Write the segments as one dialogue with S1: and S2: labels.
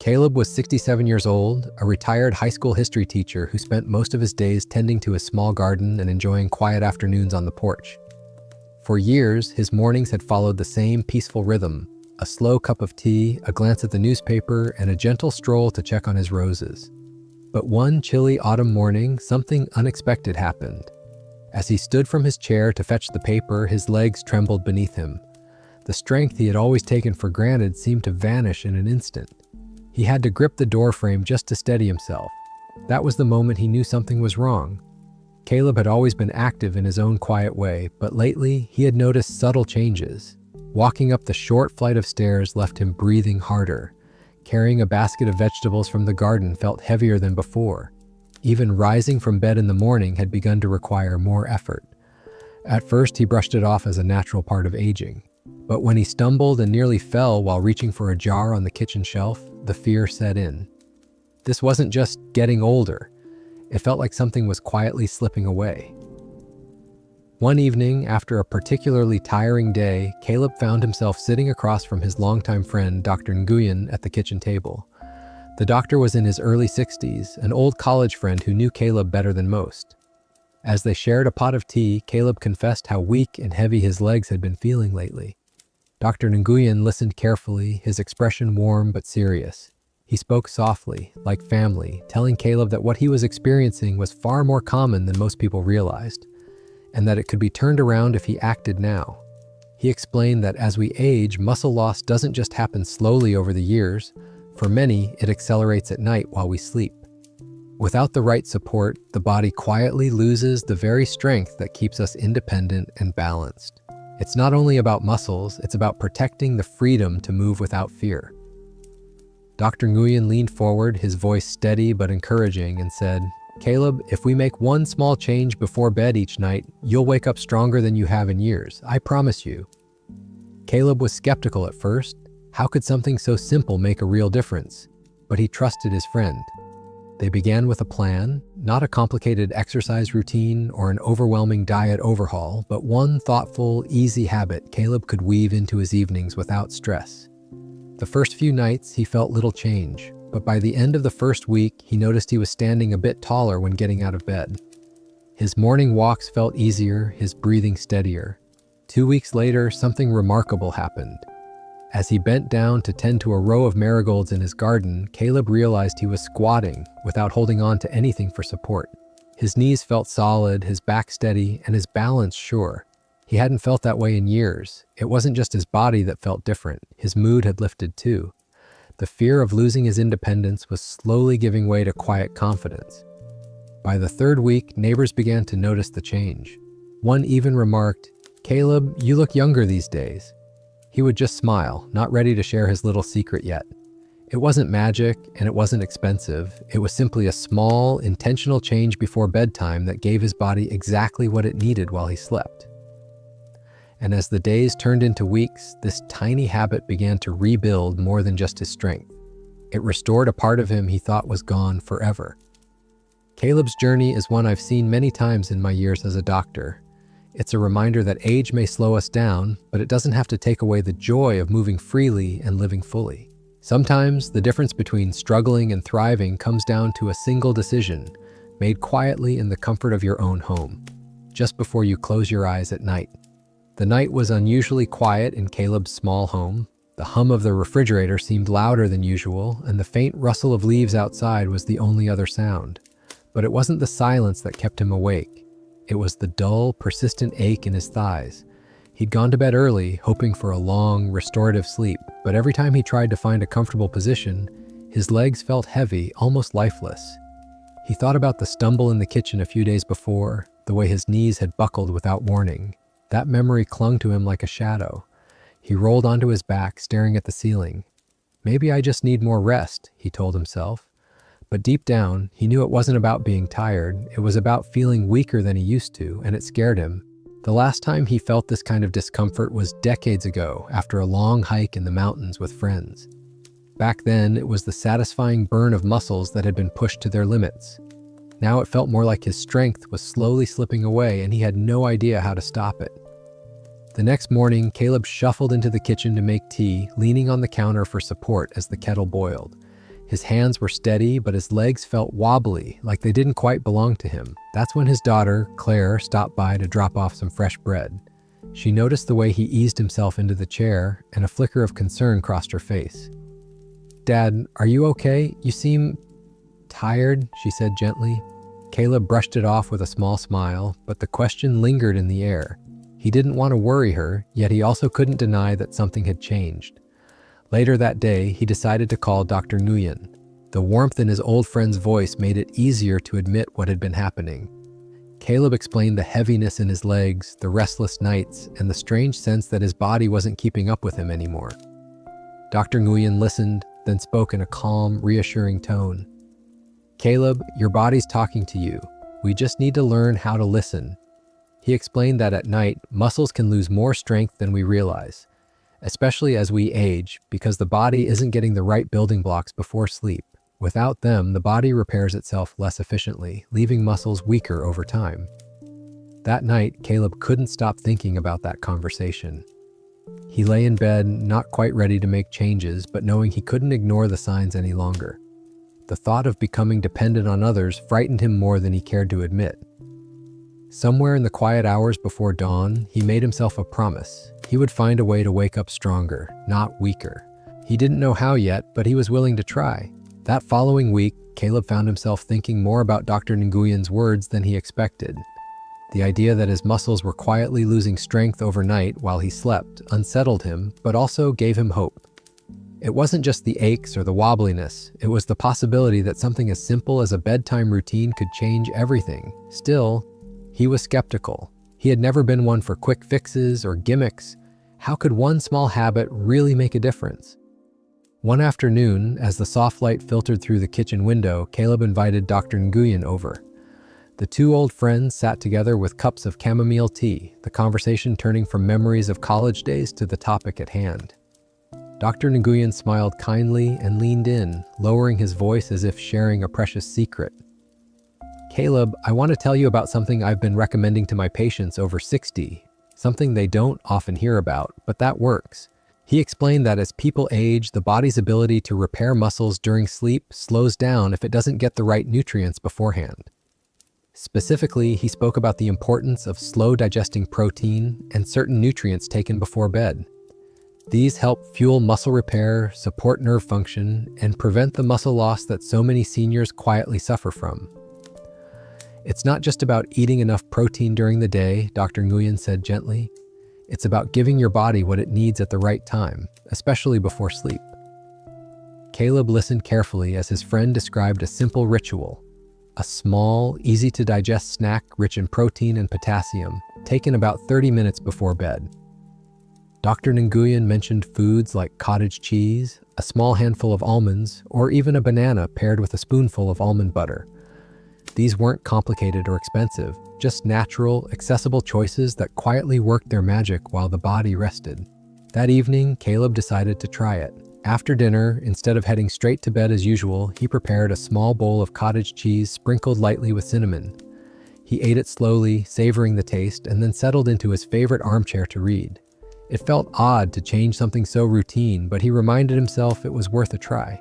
S1: Caleb was 67 years old, a retired high school history teacher who spent most of his days tending to his small garden and enjoying quiet afternoons on the porch. For years, his mornings had followed the same peaceful rhythm: a slow cup of tea, a glance at the newspaper, and a gentle stroll to check on his roses. But one chilly autumn morning, something unexpected happened. As he stood from his chair to fetch the paper, his legs trembled beneath him. The strength he had always taken for granted seemed to vanish in an instant. He had to grip the doorframe just to steady himself. That was the moment he knew something was wrong. Caleb had always been active in his own quiet way, but lately he had noticed subtle changes. Walking up the short flight of stairs left him breathing harder. Carrying a basket of vegetables from the garden felt heavier than before. Even rising from bed in the morning had begun to require more effort. At first, he brushed it off as a natural part of aging. But when he stumbled and nearly fell while reaching for a jar on the kitchen shelf, the fear set in. This wasn't just getting older. It felt like something was quietly slipping away. One evening, after a particularly tiring day, Caleb found himself sitting across from his longtime friend, Dr. Nguyen, at the kitchen table. The doctor was in his early 60s, an old college friend who knew Caleb better than most. As they shared a pot of tea, Caleb confessed how weak and heavy his legs had been feeling lately. Dr. Nguyen listened carefully, his expression warm but serious. He spoke softly, like family, telling Caleb that what he was experiencing was far more common than most people realized, and that it could be turned around if he acted now. He explained that as we age, muscle loss doesn't just happen slowly over the years. For many, it accelerates at night while we sleep. Without the right support, the body quietly loses the very strength that keeps us independent and balanced. It's not only about muscles, it's about protecting the freedom to move without fear. Dr. Nguyen leaned forward, his voice steady but encouraging, and said, "Caleb, if we make one small change before bed each night, you'll wake up stronger than you have in years. I promise you." Caleb was skeptical at first. How could something so simple make a real difference? But he trusted his friend. They began with a plan, not a complicated exercise routine or an overwhelming diet overhaul, but one thoughtful, easy habit Caleb could weave into his evenings without stress. The first few nights, he felt little change, but by the end of the first week, he noticed he was standing a bit taller when getting out of bed. His morning walks felt easier, his breathing steadier. 2 weeks later, something remarkable happened. As he bent down to tend to a row of marigolds in his garden, Caleb realized he was squatting without holding on to anything for support. His knees felt solid, his back steady, and his balance sure. He hadn't felt that way in years. It wasn't just his body that felt different. His mood had lifted too. The fear of losing his independence was slowly giving way to quiet confidence. By the third week, neighbors began to notice the change. One even remarked, "Caleb, you look younger these days." He would just smile, not ready to share his little secret yet. It wasn't magic, and it wasn't expensive. It was simply a small, intentional change before bedtime that gave his body exactly what it needed while he slept. And as the days turned into weeks, this tiny habit began to rebuild more than just his strength. It restored a part of him he thought was gone forever. Caleb's journey is one I've seen many times in my years as a doctor. It's a reminder that age may slow us down, but it doesn't have to take away the joy of moving freely and living fully. Sometimes the difference between struggling and thriving comes down to a single decision, made quietly in the comfort of your own home, just before you close your eyes at night. The night was unusually quiet in Caleb's small home. The hum of the refrigerator seemed louder than usual, and the faint rustle of leaves outside was the only other sound. But it wasn't the silence that kept him awake. It was the dull, persistent ache in his thighs. He'd gone to bed early, hoping for a long, restorative sleep, but every time he tried to find a comfortable position, his legs felt heavy, almost lifeless. He thought about the stumble in the kitchen a few days before, the way his knees had buckled without warning. That memory clung to him like a shadow. He rolled onto his back, staring at the ceiling. "Maybe I just need more rest," he told himself. But deep down, he knew it wasn't about being tired. It was about feeling weaker than he used to, and it scared him. The last time he felt this kind of discomfort was decades ago, after a long hike in the mountains with friends. Back then, it was the satisfying burn of muscles that had been pushed to their limits. Now it felt more like his strength was slowly slipping away, and he had no idea how to stop it. The next morning, Caleb shuffled into the kitchen to make tea, leaning on the counter for support as the kettle boiled. His hands were steady, but his legs felt wobbly, like they didn't quite belong to him. That's when his daughter, Claire, stopped by to drop off some fresh bread. She noticed the way he eased himself into the chair, and a flicker of concern crossed her face. "Dad, are you okay? You seem tired," she said gently. Caleb brushed it off with a small smile, but the question lingered in the air. He didn't want to worry her, yet he also couldn't deny that something had changed. Later that day, he decided to call Dr. Nguyen. The warmth in his old friend's voice made it easier to admit what had been happening. Caleb explained the heaviness in his legs, the restless nights, and the strange sense that his body wasn't keeping up with him anymore. Dr. Nguyen listened, then spoke in a calm, reassuring tone. "Caleb, your body's talking to you. We just need to learn how to listen." He explained that at night, muscles can lose more strength than we realize, especially as we age, because the body isn't getting the right building blocks before sleep. Without them, the body repairs itself less efficiently, leaving muscles weaker over time. That night, Caleb couldn't stop thinking about that conversation. He lay in bed, not quite ready to make changes, but knowing he couldn't ignore the signs any longer. The thought of becoming dependent on others frightened him more than he cared to admit. Somewhere in the quiet hours before dawn, he made himself a promise. He would find a way to wake up stronger, not weaker. He didn't know how yet, but he was willing to try. That following week, Caleb found himself thinking more about Dr. Nguyen's words than he expected. The idea that his muscles were quietly losing strength overnight while he slept unsettled him, but also gave him hope. It wasn't just the aches or the wobbliness, it was the possibility that something as simple as a bedtime routine could change everything. Still, he was skeptical. He had never been one for quick fixes or gimmicks. How could one small habit really make a difference? One afternoon, as the soft light filtered through the kitchen window, Caleb invited Dr. Nguyen over. The two old friends sat together with cups of chamomile tea, the conversation turning from memories of college days to the topic at hand. Dr. Nguyen smiled kindly and leaned in, lowering his voice as if sharing a precious secret. "Caleb, I want to tell you about something I've been recommending to my patients over 60, something they don't often hear about, but that works." He explained that as people age, the body's ability to repair muscles during sleep slows down if it doesn't get the right nutrients beforehand. Specifically, he spoke about the importance of slow digesting protein and certain nutrients taken before bed. These help fuel muscle repair, support nerve function, and prevent the muscle loss that so many seniors quietly suffer from. "It's not just about eating enough protein during the day," Dr. Nguyen said gently. "It's about giving your body what it needs at the right time, especially before sleep." Caleb listened carefully as his friend described a simple ritual. A small, easy-to-digest snack rich in protein and potassium, taken about 30 minutes before bed. Dr. Nguyen mentioned foods like cottage cheese, a small handful of almonds, or even a banana paired with a spoonful of almond butter. These weren't complicated or expensive, just natural, accessible choices that quietly worked their magic while the body rested. That evening, Caleb decided to try it. After dinner, instead of heading straight to bed as usual, he prepared a small bowl of cottage cheese sprinkled lightly with cinnamon. He ate it slowly, savoring the taste, and then settled into his favorite armchair to read. It felt odd to change something so routine, but he reminded himself it was worth a try.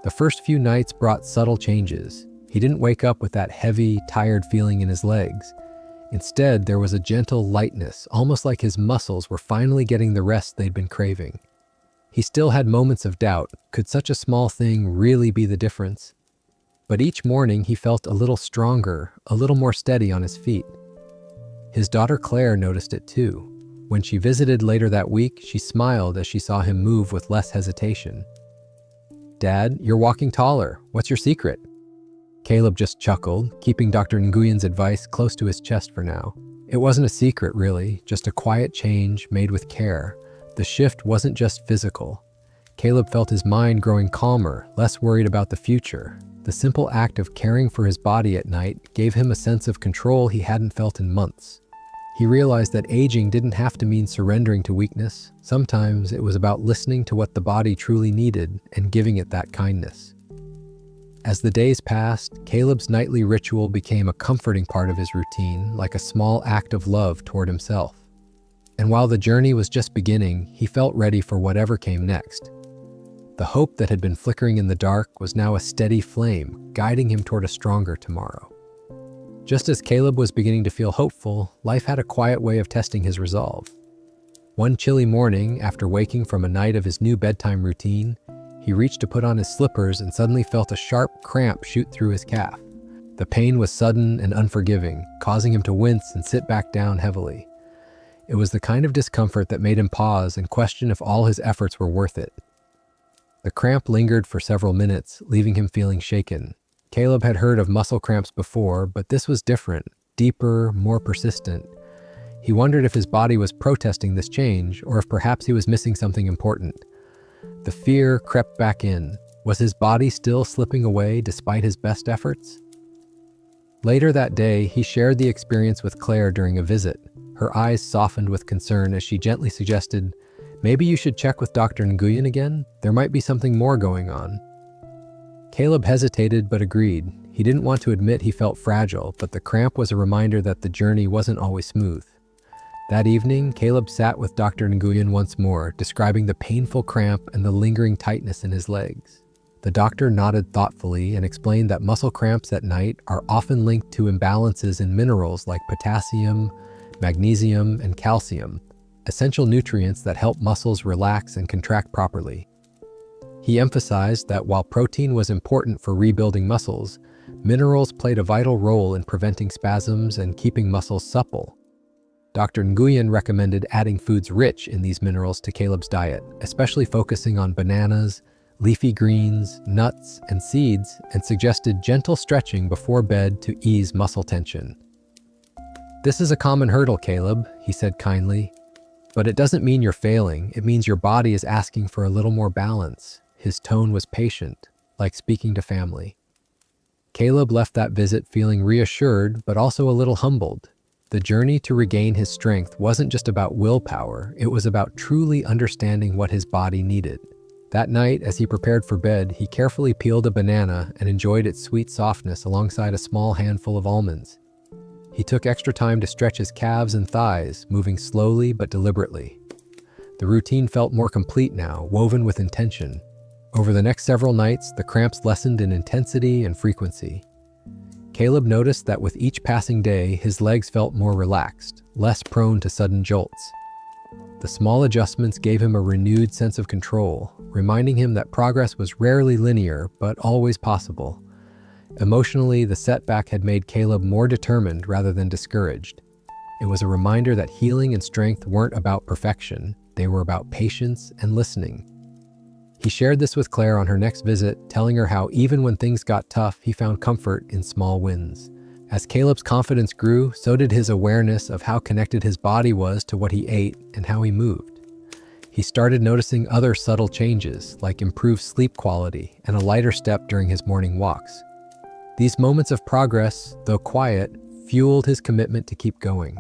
S1: The first few nights brought subtle changes. He didn't wake up with that heavy, tired feeling in his legs. Instead, there was a gentle lightness, almost like his muscles were finally getting the rest they'd been craving. He still had moments of doubt. Could such a small thing really be the difference? But each morning he felt a little stronger, a little more steady on his feet. His daughter Claire noticed it too. When she visited later that week, she smiled as she saw him move with less hesitation. "Dad, you're walking taller. What's your secret?" Caleb just chuckled, keeping Dr. Nguyen's advice close to his chest for now. It wasn't a secret, really, just a quiet change made with care. The shift wasn't just physical. Caleb felt his mind growing calmer, less worried about the future. The simple act of caring for his body at night gave him a sense of control he hadn't felt in months. He realized that aging didn't have to mean surrendering to weakness. Sometimes it was about listening to what the body truly needed and giving it that kindness. As the days passed, Caleb's nightly ritual became a comforting part of his routine, like a small act of love toward himself. And while the journey was just beginning, he felt ready for whatever came next. The hope that had been flickering in the dark was now a steady flame, guiding him toward a stronger tomorrow. Just as Caleb was beginning to feel hopeful, life had a quiet way of testing his resolve. One chilly morning, after waking from a night of his new bedtime routine, he reached to put on his slippers and suddenly felt a sharp cramp shoot through his calf. The pain was sudden and unforgiving, causing him to wince and sit back down heavily. It was the kind of discomfort that made him pause and question if all his efforts were worth it. The cramp lingered for several minutes, leaving him feeling shaken. Caleb had heard of muscle cramps before, but this was different, deeper, more persistent. He wondered if his body was protesting this change, or if perhaps he was missing something important. The fear crept back in. Was his body still slipping away despite his best efforts? Later that day, he shared the experience with Claire during a visit. Her eyes softened with concern as she gently suggested, "Maybe you should check with Dr. Nguyen again? There might be something more going on." Caleb hesitated but agreed. He didn't want to admit he felt fragile, but the cramp was a reminder that the journey wasn't always smooth. That evening, Caleb sat with Dr. Nguyen once more, describing the painful cramp and the lingering tightness in his legs. The doctor nodded thoughtfully and explained that muscle cramps at night are often linked to imbalances in minerals like potassium, magnesium, and calcium, essential nutrients that help muscles relax and contract properly. He emphasized that while protein was important for rebuilding muscles, minerals played a vital role in preventing spasms and keeping muscles supple. Dr. Nguyen recommended adding foods rich in these minerals to Caleb's diet, especially focusing on bananas, leafy greens, nuts, and seeds, and suggested gentle stretching before bed to ease muscle tension. "This is a common hurdle, Caleb," he said kindly, "but it doesn't mean you're failing. It means your body is asking for a little more balance." His tone was patient, like speaking to family. Caleb left that visit feeling reassured, but also a little humbled. The journey to regain his strength wasn't just about willpower, it was about truly understanding what his body needed. That night, as he prepared for bed, he carefully peeled a banana and enjoyed its sweet softness alongside a small handful of almonds. He took extra time to stretch his calves and thighs, moving slowly but deliberately. The routine felt more complete now, woven with intention. Over the next several nights, the cramps lessened in intensity and frequency. Caleb noticed that with each passing day, his legs felt more relaxed, less prone to sudden jolts. The small adjustments gave him a renewed sense of control, reminding him that progress was rarely linear, but always possible. Emotionally, the setback had made Caleb more determined rather than discouraged. It was a reminder that healing and strength weren't about perfection, they were about patience and listening. He shared this with Claire on her next visit, telling her how even when things got tough, he found comfort in small wins. As Caleb's confidence grew, so did his awareness of how connected his body was to what he ate and how he moved. He started noticing other subtle changes, like improved sleep quality and a lighter step during his morning walks. These moments of progress, though quiet, fueled his commitment to keep going.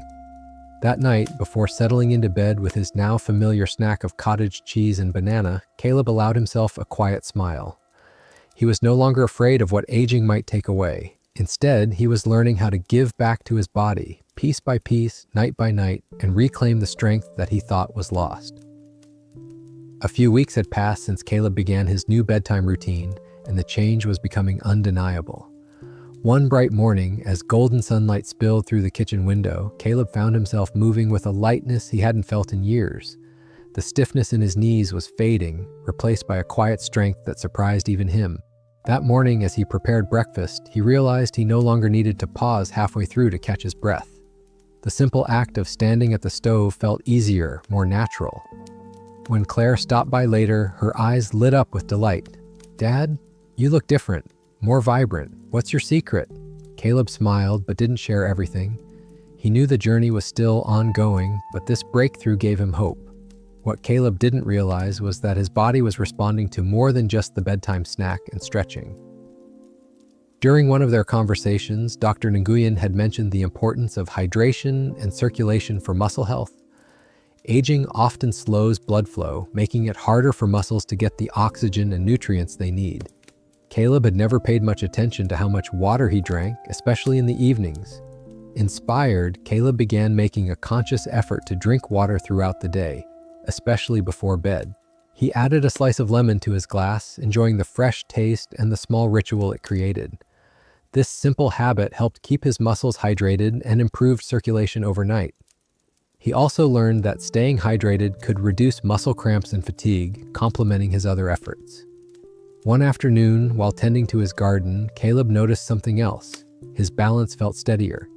S1: That night, before settling into bed with his now familiar snack of cottage cheese and banana, Caleb allowed himself a quiet smile. He was no longer afraid of what aging might take away. Instead, he was learning how to give back to his body, piece by piece, night by night, and reclaim the strength that he thought was lost. A few weeks had passed since Caleb began his new bedtime routine, and the change was becoming undeniable. One bright morning, as golden sunlight spilled through the kitchen window, Caleb found himself moving with a lightness he hadn't felt in years. The stiffness in his knees was fading, replaced by a quiet strength that surprised even him. That morning, as he prepared breakfast, he realized he no longer needed to pause halfway through to catch his breath. The simple act of standing at the stove felt easier, more natural. When Claire stopped by later, her eyes lit up with delight. "Dad, you look different, more vibrant. What's your secret?" Caleb smiled, but didn't share everything. He knew the journey was still ongoing, but this breakthrough gave him hope. What Caleb didn't realize was that his body was responding to more than just the bedtime snack and stretching. During one of their conversations, Dr. Nguyen had mentioned the importance of hydration and circulation for muscle health. Aging often slows blood flow, making it harder for muscles to get the oxygen and nutrients they need. Caleb had never paid much attention to how much water he drank, especially in the evenings. Inspired, Caleb began making a conscious effort to drink water throughout the day, especially before bed. He added a slice of lemon to his glass, enjoying the fresh taste and the small ritual it created. This simple habit helped keep his muscles hydrated and improved circulation overnight. He also learned that staying hydrated could reduce muscle cramps and fatigue, complementing his other efforts. One afternoon, while tending to his garden, Caleb noticed something else. His balance felt steadier.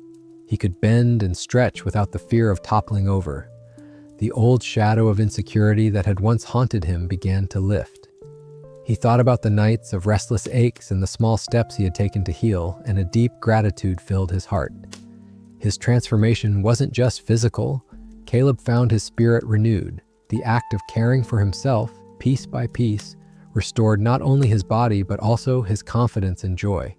S1: He could bend and stretch without the fear of toppling over. The old shadow of insecurity that had once haunted him began to lift. He thought about the nights of restless aches and the small steps he had taken to heal, and a deep gratitude filled his heart. His transformation wasn't just physical. Caleb found his spirit renewed. The act of caring for himself, piece by piece, restored not only his body but also his confidence and joy.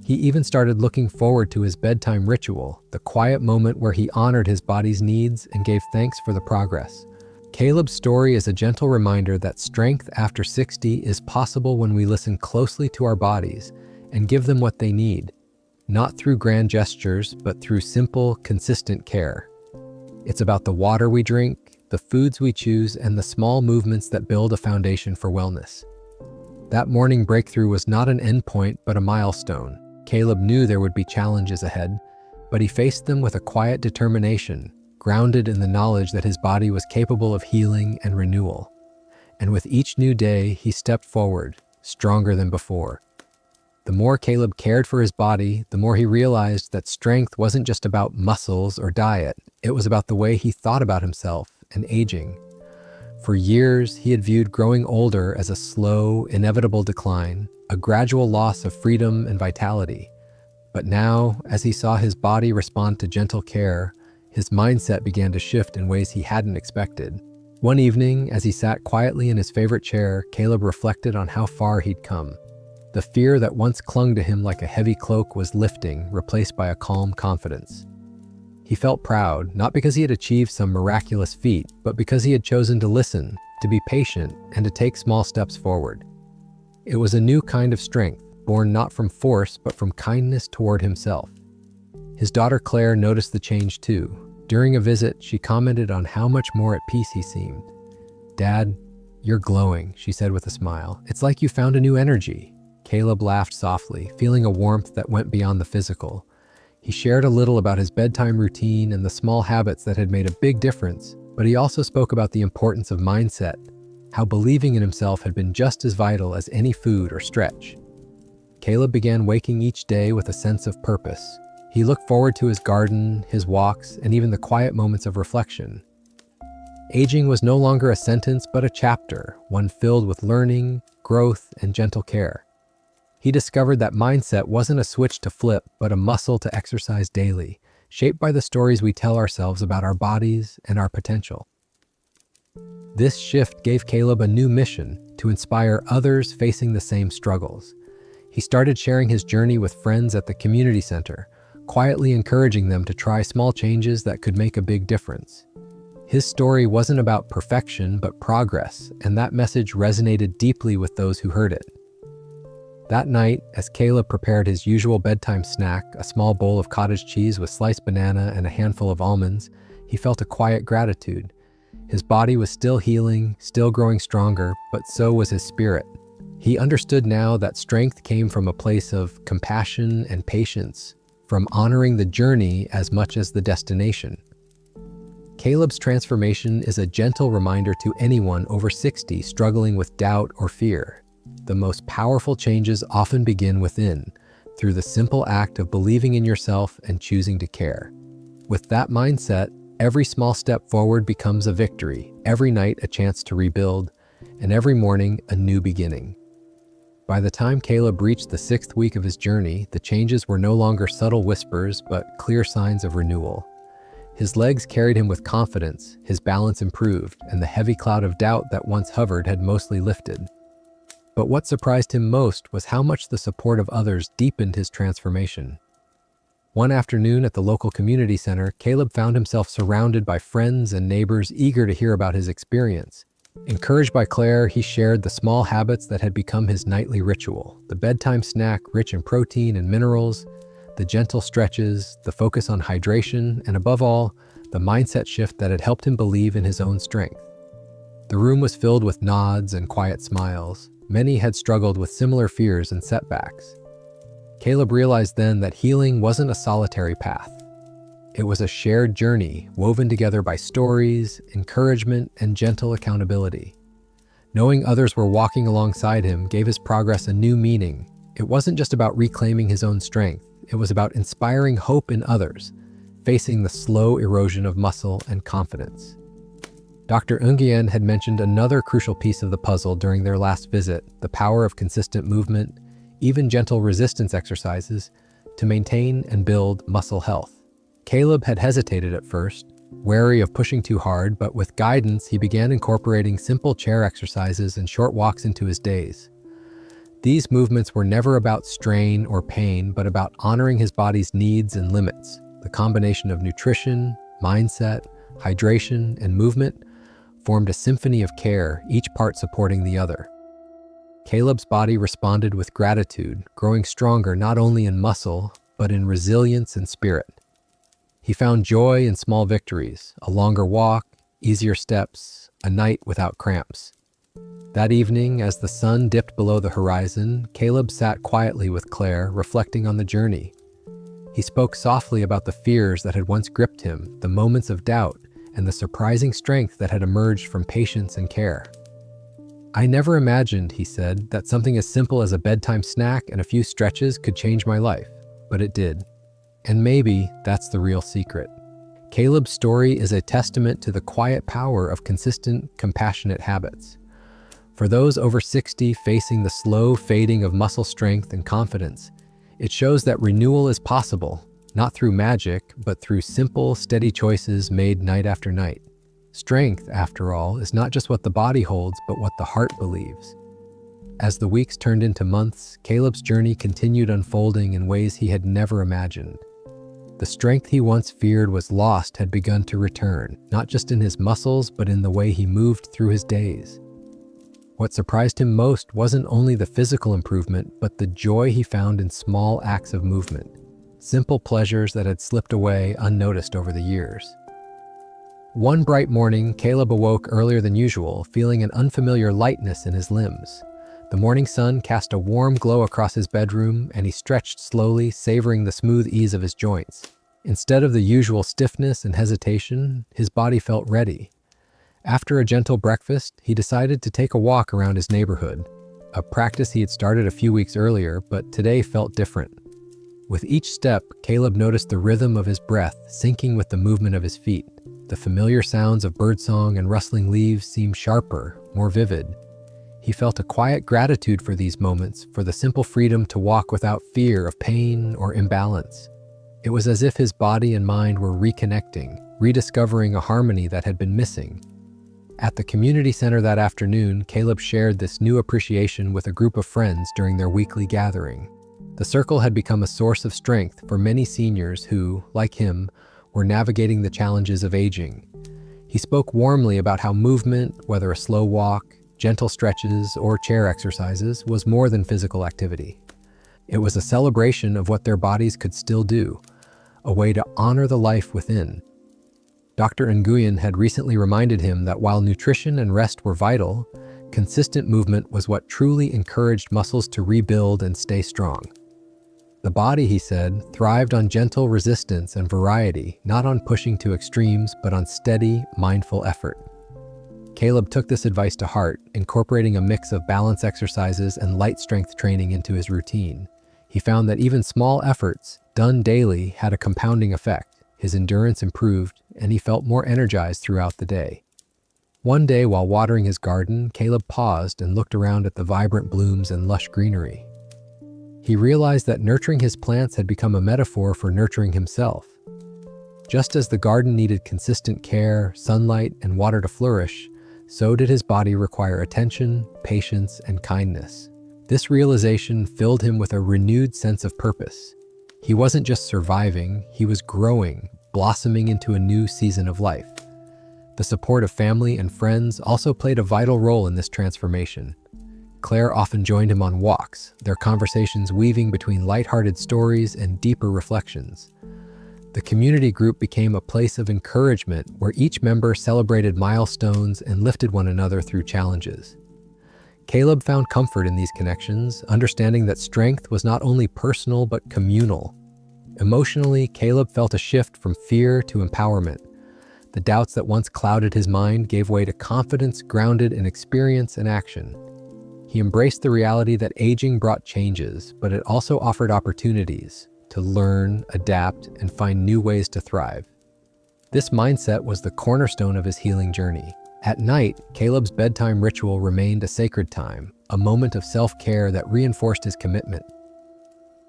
S1: He even started looking forward to his bedtime ritual, the quiet moment where he honored his body's needs and gave thanks for the progress. Caleb's story is a gentle reminder that strength after 60 is possible when we listen closely to our bodies and give them what they need, not through grand gestures, but through simple, consistent care. It's about the water we drink, the foods we choose, and the small movements that build a foundation for wellness. That morning breakthrough was not an endpoint, but a milestone. Caleb knew there would be challenges ahead, but he faced them with a quiet determination, grounded in the knowledge that his body was capable of healing and renewal. And with each new day, he stepped forward, stronger than before. The more Caleb cared for his body, the more he realized that strength wasn't just about muscles or diet. It was about the way he thought about himself and aging. For years, he had viewed growing older as a slow, inevitable decline, a gradual loss of freedom and vitality. But now, as he saw his body respond to gentle care, his mindset began to shift in ways he hadn't expected. One evening, as he sat quietly in his favorite chair, Caleb reflected on how far he'd come. The fear that once clung to him like a heavy cloak was lifting, replaced by a calm confidence. He felt proud, not because he had achieved some miraculous feat, but because he had chosen to listen, to be patient, and to take small steps forward. It was a new kind of strength, born not from force, but from kindness toward himself. His daughter Claire noticed the change too. During a visit, she commented on how much more at peace he seemed. "Dad, you're glowing," she said with a smile. "It's like you found a new energy." Caleb laughed softly, feeling a warmth that went beyond the physical. He shared a little about his bedtime routine and the small habits that had made a big difference, but he also spoke about the importance of mindset, how believing in himself had been just as vital as any food or stretch. Caleb began waking each day with a sense of purpose. He looked forward to his garden, his walks, and even the quiet moments of reflection. Aging was no longer a sentence, but a chapter, one filled with learning, growth, and gentle care. He discovered that mindset wasn't a switch to flip, but a muscle to exercise daily, shaped by the stories we tell ourselves about our bodies and our potential. This shift gave Caleb a new mission: to inspire others facing the same struggles. He started sharing his journey with friends at the community center, quietly encouraging them to try small changes that could make a big difference. His story wasn't about perfection, but progress, and that message resonated deeply with those who heard it. That night, as Caleb prepared his usual bedtime snack, a small bowl of cottage cheese with sliced banana and a handful of almonds, he felt a quiet gratitude. His body was still healing, still growing stronger, but so was his spirit. He understood now that strength came from a place of compassion and patience, from honoring the journey as much as the destination. Caleb's transformation is a gentle reminder to anyone over 60 struggling with doubt or fear. The most powerful changes often begin within, through the simple act of believing in yourself and choosing to care. With that mindset, every small step forward becomes a victory, every night a chance to rebuild, and every morning a new beginning. By the time Caleb reached the 6th week of his journey, the changes were no longer subtle whispers, but clear signs of renewal. His legs carried him with confidence, his balance improved, and the heavy cloud of doubt that once hovered had mostly lifted. But what surprised him most was how much the support of others deepened his transformation. One afternoon at the local community center, Caleb found himself surrounded by friends and neighbors eager to hear about his experience. Encouraged by Claire, he shared the small habits that had become his nightly ritual: the bedtime snack rich in protein and minerals, the gentle stretches, the focus on hydration, and above all, the mindset shift that had helped him believe in his own strength. The room was filled with nods and quiet smiles. Many had struggled with similar fears and setbacks. Caleb realized then that healing wasn't a solitary path. It was a shared journey woven together by stories, encouragement, and gentle accountability. Knowing others were walking alongside him gave his progress a new meaning. It wasn't just about reclaiming his own strength, it was about inspiring hope in others, facing the slow erosion of muscle and confidence. Dr. Nguyen had mentioned another crucial piece of the puzzle during their last visit, the power of consistent movement, even gentle resistance exercises, to maintain and build muscle health. Caleb had hesitated at first, wary of pushing too hard, but with guidance, he began incorporating simple chair exercises and short walks into his days. These movements were never about strain or pain, but about honoring his body's needs and limits. The combination of nutrition, mindset, hydration, and movement formed a symphony of care, each part supporting the other. Caleb's body responded with gratitude, growing stronger not only in muscle, but in resilience and spirit. He found joy in small victories, a longer walk, easier steps, a night without cramps. That evening, as the sun dipped below the horizon, Caleb sat quietly with Claire, reflecting on the journey. He spoke softly about the fears that had once gripped him, the moments of doubt, and the surprising strength that had emerged from patience and care. "I never imagined," he said, "that something as simple as a bedtime snack and a few stretches could change my life, but it did. And maybe that's the real secret." Caleb's story is a testament to the quiet power of consistent, compassionate habits. For those over 60 facing the slow fading of muscle strength and confidence, it shows that renewal is possible, not through magic, but through simple, steady choices made night after night. Strength, after all, is not just what the body holds, but what the heart believes. As the weeks turned into months, Caleb's journey continued unfolding in ways he had never imagined. The strength he once feared was lost had begun to return, not just in his muscles, but in the way he moved through his days. What surprised him most wasn't only the physical improvement, but the joy he found in small acts of movement, simple pleasures that had slipped away unnoticed over the years. One bright morning, Caleb awoke earlier than usual, feeling an unfamiliar lightness in his limbs. The morning sun cast a warm glow across his bedroom, and he stretched slowly, savoring the smooth ease of his joints. Instead of the usual stiffness and hesitation, his body felt ready. After a gentle breakfast, he decided to take a walk around his neighborhood, a practice he had started a few weeks earlier, but today felt different. With each step, Caleb noticed the rhythm of his breath syncing with the movement of his feet. The familiar sounds of birdsong and rustling leaves seemed sharper, more vivid. He felt a quiet gratitude for these moments, for the simple freedom to walk without fear of pain or imbalance. It was as if his body and mind were reconnecting, rediscovering a harmony that had been missing. At the community center that afternoon, Caleb shared this new appreciation with a group of friends during their weekly gathering. The circle had become a source of strength for many seniors who, like him, were navigating the challenges of aging. He spoke warmly about how movement, whether a slow walk, gentle stretches, or chair exercises, was more than physical activity. It was a celebration of what their bodies could still do, a way to honor the life within. Dr. Nguyen had recently reminded him that while nutrition and rest were vital, consistent movement was what truly encouraged muscles to rebuild and stay strong. The body, he said, thrived on gentle resistance and variety, not on pushing to extremes, but on steady, mindful effort. Caleb took this advice to heart, incorporating a mix of balance exercises and light strength training into his routine. He found that even small efforts, done daily, had a compounding effect. His endurance improved, and he felt more energized throughout the day. One day, while watering his garden, Caleb paused and looked around at the vibrant blooms and lush greenery. He realized that nurturing his plants had become a metaphor for nurturing himself. Just as the garden needed consistent care, sunlight, and water to flourish, so did his body require attention, patience, and kindness. This realization filled him with a renewed sense of purpose. He wasn't just surviving, he was growing, blossoming into a new season of life. The support of family and friends also played a vital role in this transformation. Claire often joined him on walks, their conversations weaving between lighthearted stories and deeper reflections. The community group became a place of encouragement where each member celebrated milestones and lifted one another through challenges. Caleb found comfort in these connections, understanding that strength was not only personal but communal. Emotionally, Caleb felt a shift from fear to empowerment. The doubts that once clouded his mind gave way to confidence grounded in experience and action. He embraced the reality that aging brought changes, but it also offered opportunities to learn, adapt, and find new ways to thrive. This mindset was the cornerstone of his healing journey. At night, Caleb's bedtime ritual remained a sacred time, a moment of self-care that reinforced his commitment.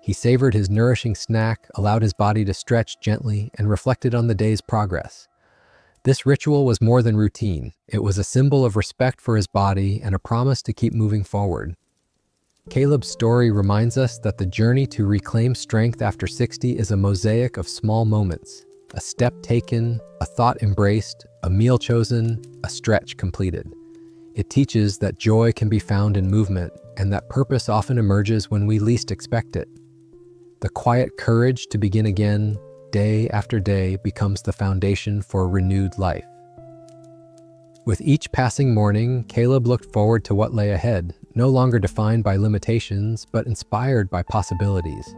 S1: He savored his nourishing snack, allowed his body to stretch gently, and reflected on the day's progress. This ritual was more than routine. It was a symbol of respect for his body and a promise to keep moving forward. Caleb's story reminds us that the journey to reclaim strength after 60 is a mosaic of small moments. A step taken, a thought embraced, a meal chosen, a stretch completed. It teaches that joy can be found in movement and that purpose often emerges when we least expect it. The quiet courage to begin again, day after day, becomes the foundation for a renewed life. With each passing morning, Caleb looked forward to what lay ahead, no longer defined by limitations, but inspired by possibilities.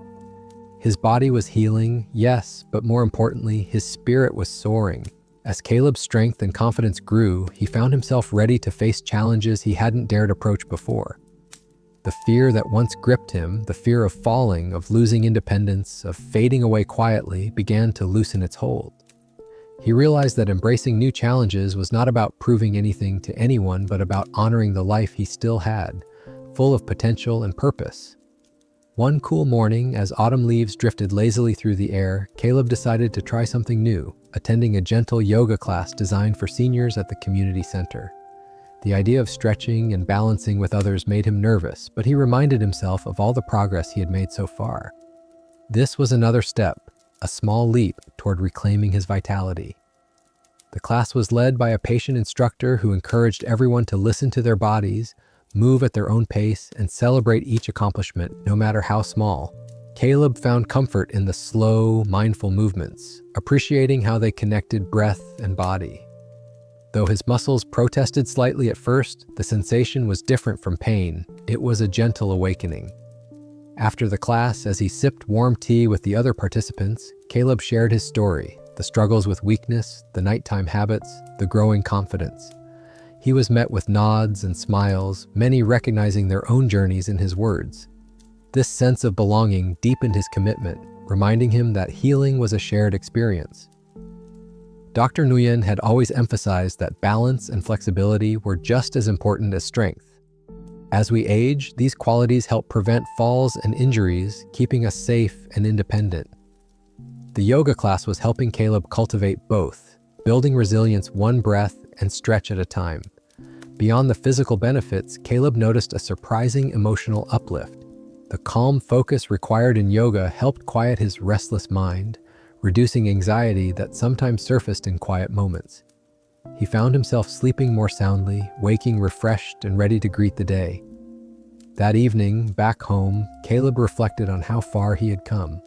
S1: His body was healing, yes, but more importantly, his spirit was soaring. As Caleb's strength and confidence grew, he found himself ready to face challenges he hadn't dared approach before. The fear that once gripped him, the fear of falling, of losing independence, of fading away quietly, began to loosen its hold. He realized that embracing new challenges was not about proving anything to anyone, but about honoring the life he still had, full of potential and purpose. One cool morning, as autumn leaves drifted lazily through the air, Caleb decided to try something new, attending a gentle yoga class designed for seniors at the community center. The idea of stretching and balancing with others made him nervous, but he reminded himself of all the progress he had made so far. This was another step, a small leap toward reclaiming his vitality. The class was led by a patient instructor who encouraged everyone to listen to their bodies, move at their own pace, and celebrate each accomplishment, no matter how small. Caleb found comfort in the slow, mindful movements, appreciating how they connected breath and body. Though his muscles protested slightly at first, the sensation was different from pain. It was a gentle awakening. After the class, as he sipped warm tea with the other participants, Caleb shared his story, the struggles with weakness, the nighttime habits, the growing confidence. He was met with nods and smiles, many recognizing their own journeys in his words. This sense of belonging deepened his commitment, reminding him that healing was a shared experience. Dr. Nguyen had always emphasized that balance and flexibility were just as important as strength. As we age, these qualities help prevent falls and injuries, keeping us safe and independent. The yoga class was helping Caleb cultivate both, building resilience one breath and stretch at a time. Beyond the physical benefits, Caleb noticed a surprising emotional uplift. The calm focus required in yoga helped quiet his restless mind, reducing anxiety that sometimes surfaced in quiet moments. He found himself sleeping more soundly, waking refreshed and ready to greet the day. That evening, back home, Caleb reflected on how far he had come.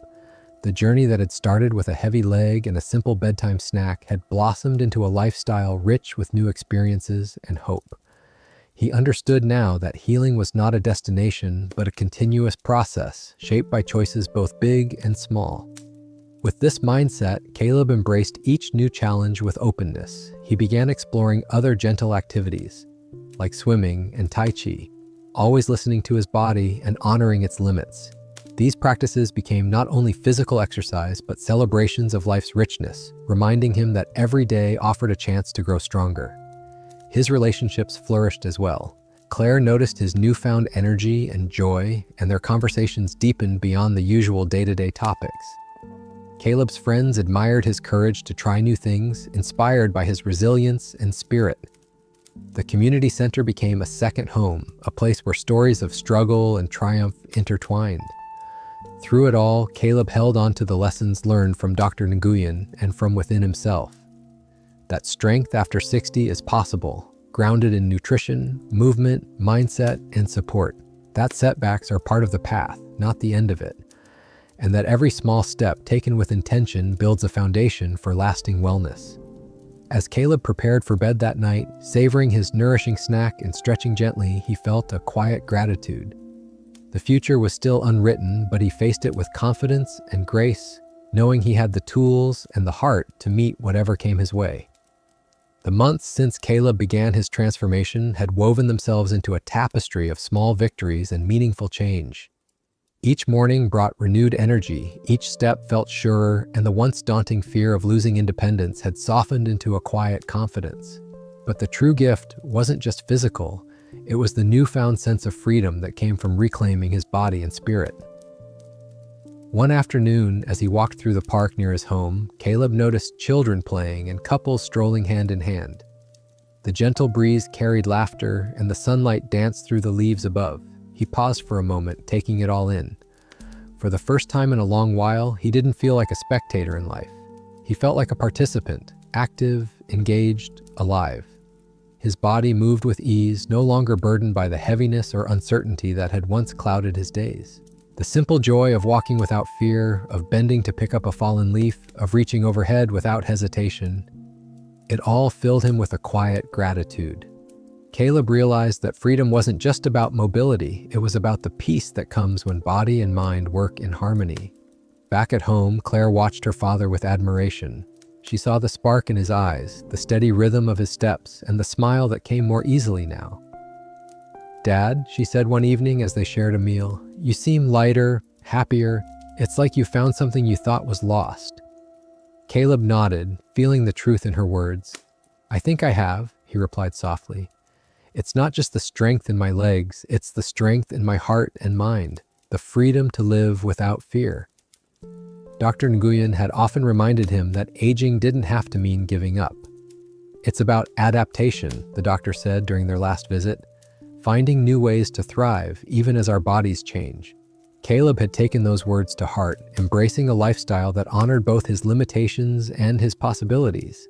S1: The journey that had started with a heavy leg and a simple bedtime snack had blossomed into a lifestyle rich with new experiences and hope. He understood now that healing was not a destination, but a continuous process, shaped by choices both big and small. With this mindset, Caleb embraced each new challenge with openness. He began exploring other gentle activities, like swimming and Tai Chi, always listening to his body and honoring its limits. These practices became not only physical exercise, but celebrations of life's richness, reminding him that every day offered a chance to grow stronger. His relationships flourished as well. Claire noticed his newfound energy and joy, and their conversations deepened beyond the usual day-to-day topics. Caleb's friends admired his courage to try new things, inspired by his resilience and spirit. The community center became a second home, a place where stories of struggle and triumph intertwined. Through it all, Caleb held on to the lessons learned from Dr. Nguyen and from within himself. That strength after 60 is possible, grounded in nutrition, movement, mindset, and support. That setbacks are part of the path, not the end of it. and that every small step taken with intention builds a foundation for lasting wellness. As Caleb prepared for bed that night, savoring his nourishing snack and stretching gently, he felt a quiet gratitude. The future was still unwritten, but he faced it with confidence and grace, knowing he had the tools and the heart to meet whatever came his way. The months since Caleb began his transformation had woven themselves into a tapestry of small victories and meaningful change. Each morning brought renewed energy, each step felt surer, and the once daunting fear of losing independence had softened into a quiet confidence. But the true gift wasn't just physical, it was the newfound sense of freedom that came from reclaiming his body and spirit. One afternoon, as he walked through the park near his home, Caleb noticed children playing and couples strolling hand in hand. The gentle breeze carried laughter, and the sunlight danced through the leaves above. He paused for a moment, taking it all in. For the first time in a long while, he didn't feel like a spectator in life. He felt like a participant, active, engaged, alive. His body moved with ease, no longer burdened by the heaviness or uncertainty that had once clouded his days. The simple joy of walking without fear, of bending to pick up a fallen leaf, of reaching overhead without hesitation, it all filled him with a quiet gratitude. Caleb realized that freedom wasn't just about mobility, it was about the peace that comes when body and mind work in harmony. Back at home, Claire watched her father with admiration. She saw the spark in his eyes, the steady rhythm of his steps, and the smile that came more easily now. "Dad," she said one evening as they shared a meal, "you seem lighter, happier. It's like you found something you thought was lost." Caleb nodded, feeling the truth in her words. "I think I have," he replied softly. "It's not just the strength in my legs, it's the strength in my heart and mind, the freedom to live without fear." Dr. Nguyen had often reminded him that aging didn't have to mean giving up. "It's about adaptation," the doctor said during their last visit, "finding new ways to thrive even as our bodies change." Caleb had taken those words to heart, embracing a lifestyle that honored both his limitations and his possibilities.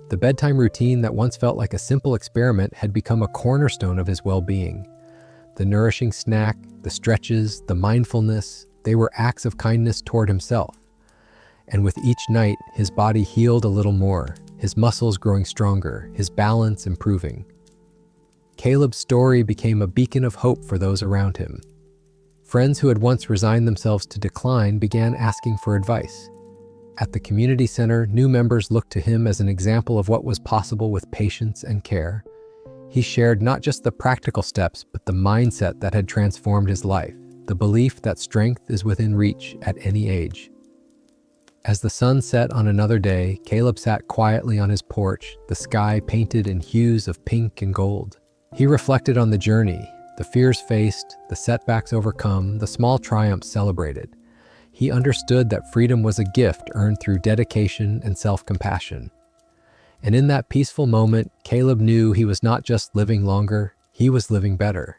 S1: The bedtime routine that once felt like a simple experiment had become a cornerstone of his well-being. The nourishing snack, the stretches, the mindfulness, they were acts of kindness toward himself. And with each night, his body healed a little more, his muscles growing stronger, his balance improving. Caleb's story became a beacon of hope for those around him. Friends who had once resigned themselves to decline began asking for advice. At the community center, new members looked to him as an example of what was possible with patience and care. He shared not just the practical steps, but the mindset that had transformed his life, the belief that strength is within reach at any age. As the sun set on another day, Caleb sat quietly on his porch, the sky painted in hues of pink and gold. He reflected on the journey, the fears faced, the setbacks overcome, the small triumphs celebrated. He understood that freedom was a gift earned through dedication and self-compassion. And in that peaceful moment, Caleb knew he was not just living longer, he was living better.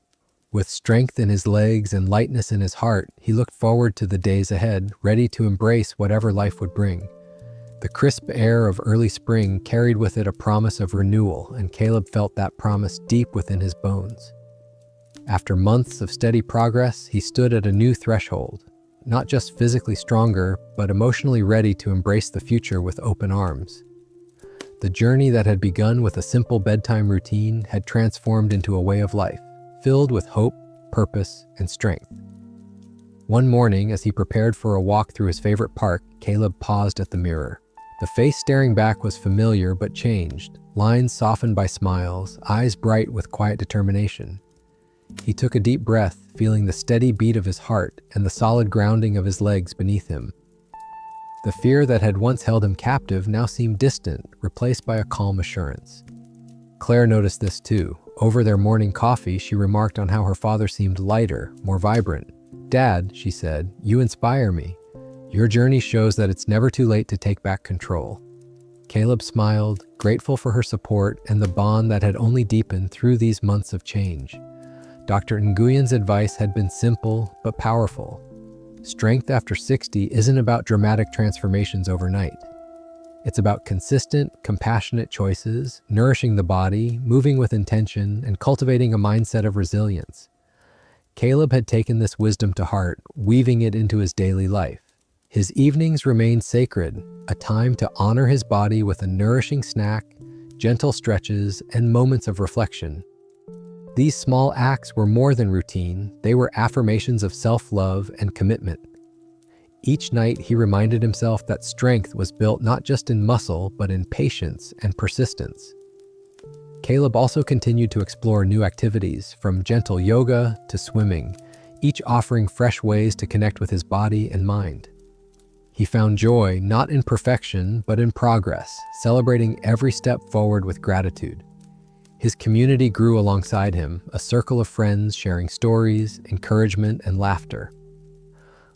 S1: With strength in his legs and lightness in his heart, he looked forward to the days ahead, ready to embrace whatever life would bring. The crisp air of early spring carried with it a promise of renewal, and Caleb felt that promise deep within his bones. After months of steady progress, he stood at a new threshold, not just physically stronger, but emotionally ready to embrace the future with open arms. The journey that had begun with a simple bedtime routine had transformed into a way of life, filled with hope, purpose, and strength. One morning, as he prepared for a walk through his favorite park, Caleb paused at the mirror. The face staring back was familiar but changed, lines softened by smiles, eyes bright with quiet determination. He took a deep breath, feeling the steady beat of his heart and the solid grounding of his legs beneath him. The fear that had once held him captive now seemed distant, replaced by a calm assurance. Claire noticed this too. Over their morning coffee, she remarked on how her father seemed lighter, more vibrant. "Dad," she said, "you inspire me. Your journey shows that it's never too late to take back control." Caleb smiled, grateful for her support and the bond that had only deepened through these months of change. Dr. Nguyen's advice had been simple but powerful. Strength after 60 isn't about dramatic transformations overnight. It's about consistent, compassionate choices, nourishing the body, moving with intention, and cultivating a mindset of resilience. Caleb had taken this wisdom to heart, weaving it into his daily life. His evenings remained sacred, a time to honor his body with a nourishing snack, gentle stretches, and moments of reflection. These small acts were more than routine, they were affirmations of self-love and commitment. Each night he reminded himself that strength was built not just in muscle, but in patience and persistence. Caleb also continued to explore new activities, from gentle yoga to swimming, each offering fresh ways to connect with his body and mind. He found joy not in perfection, but in progress, celebrating every step forward with gratitude. His community grew alongside him, a circle of friends sharing stories, encouragement, and laughter.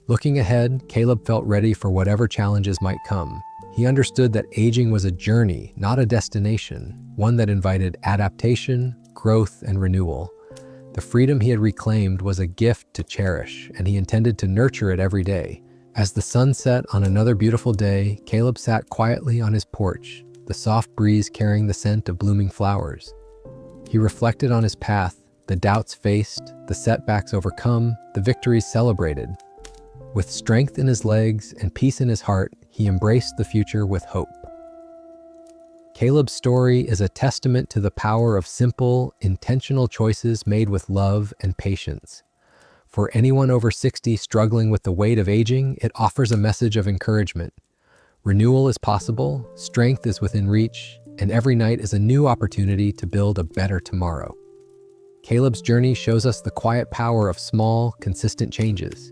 S1: Looking ahead, Caleb felt ready for whatever challenges might come. He understood that aging was a journey, not a destination, one that invited adaptation, growth, and renewal. The freedom he had reclaimed was a gift to cherish, and he intended to nurture it every day. As the sun set on another beautiful day, Caleb sat quietly on his porch, the soft breeze carrying the scent of blooming flowers. He reflected on his path, the doubts faced, the setbacks overcome, the victories celebrated. With strength in his legs and peace in his heart, he embraced the future with hope. Caleb's story is a testament to the power of simple, intentional choices made with love and patience. For anyone over 60 struggling with the weight of aging, it offers a message of encouragement. Renewal is possible, strength is within reach, and every night is a new opportunity to build a better tomorrow. Caleb's journey shows us the quiet power of small, consistent changes.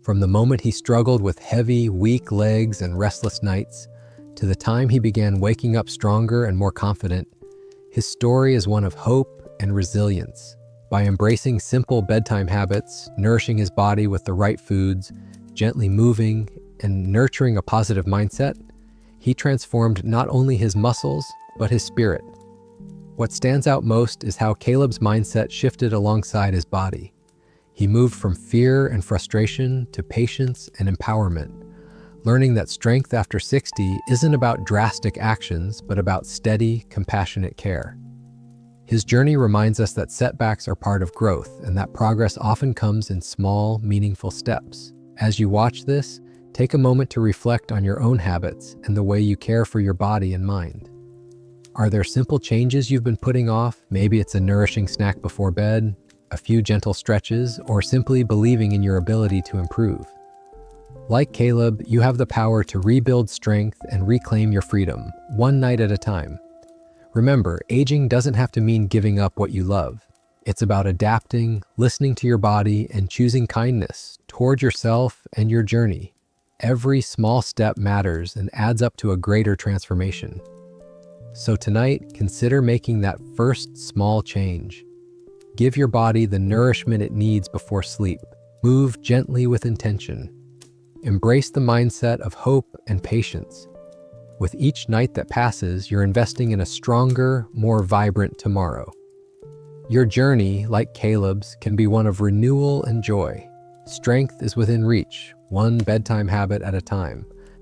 S1: From the moment he struggled with heavy, weak legs and restless nights, to the time he began waking up stronger and more confident, his story is one of hope and resilience. By embracing simple bedtime habits, nourishing his body with the right foods, gently moving, and nurturing a positive mindset, he transformed not only his muscles, but his spirit. What stands out most is how Caleb's mindset shifted alongside his body. He moved from fear and frustration to patience and empowerment, learning that strength after 60 isn't about drastic actions, but about steady, compassionate care. His journey reminds us that setbacks are part of growth and that progress often comes in small, meaningful steps. As you watch this, take a moment to reflect on your own habits and the way you care for your body and mind. Are there simple changes you've been putting off? Maybe it's a nourishing snack before bed, a few gentle stretches, or simply believing in your ability to improve. Like Caleb, you have the power to rebuild strength and reclaim your freedom, one night at a time. Remember, aging doesn't have to mean giving up what you love. It's about adapting, listening to your body, and choosing kindness toward yourself and your journey. Every small step matters and adds up to a greater transformation. So tonight, consider making that first small change. Give your body the nourishment it needs before sleep. Move gently with intention. Embrace the mindset of hope and patience. With each night that passes, you're investing in a stronger, more vibrant tomorrow. Your journey, like Caleb's, can be one of renewal and joy. Strength is within reach, one bedtime habit at a time.